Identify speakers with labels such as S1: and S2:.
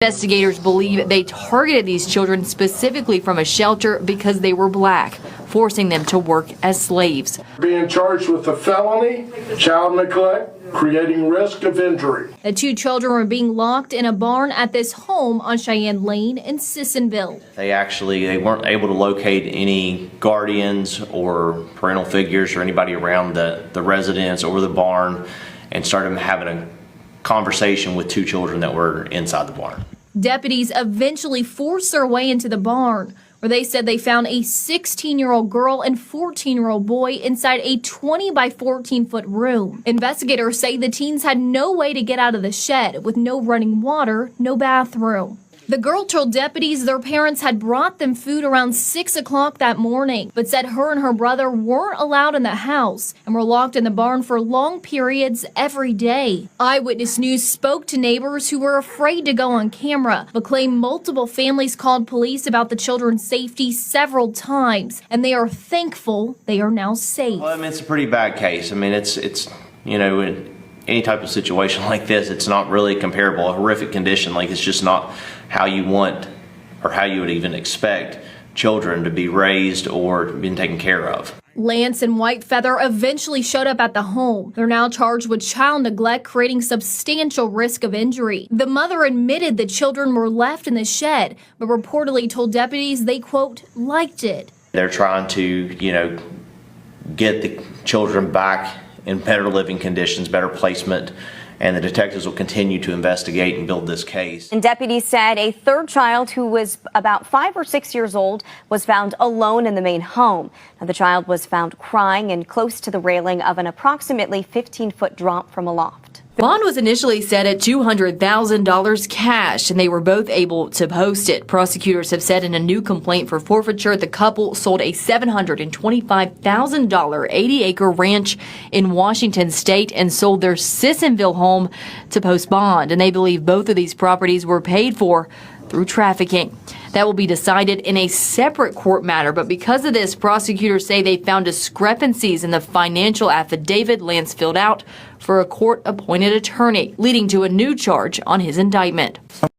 S1: Investigators believe they targeted these children specifically from a shelter because they were black, forcing them to work as slaves.
S2: Being charged with a felony, child neglect, creating risk of injury.
S3: The two children were being locked in a barn at this home on Cheyenne Lane in Sissonville.
S4: They weren't able to locate any guardians or parental figures or anybody around the residence or the barn, and started having a conversation with two children that were inside the barn.
S3: Deputies eventually forced their way into the barn, where they said they found a 16-year-old girl and 14-year-old boy inside a 20 by 14-foot room. Investigators say the teens had no way to get out of the shed, with no running water, no bathroom. The girl told deputies their parents had brought them food around 6 o'clock that morning, but said her and her brother weren't allowed in the house and were locked in the barn for long periods every day. Eyewitness News spoke to neighbors who were afraid to go on camera, but claimed multiple families called police about the children's safety several times, and they are thankful they are now safe.
S4: Well, I mean, it's a pretty bad case. I mean, it's in any type of situation like this, it's not really comparable. A horrific condition, like, it's just not how you want or how you would even expect children to be raised or been taken care of.
S3: Lance and Whitefeather eventually showed up at the home. They're now charged with child neglect, creating substantial risk of injury. The mother admitted the children were left in the shed, but reportedly told deputies they, quote, liked it.
S4: They're trying to, get the children back in better living conditions, better placement, and the detectives will continue to investigate and build this case.
S5: And deputies said a third child who was about 5 or 6 years old was found alone in the main home. Now, the child was found crying and close to the railing of an approximately 15-foot drop from a loft.
S1: The bond was initially set at $200,000 cash, and they were both able to post it. Prosecutors have said in a new complaint for forfeiture, the couple sold a $725,000 80-acre ranch in Washington state and sold their Sissonville home to post bond. And they believe both of these properties were paid for through trafficking. That will be decided in a separate court matter, but because of this, prosecutors say they found discrepancies in the financial affidavit Lance filled out for a court-appointed attorney, leading to a new charge on his indictment.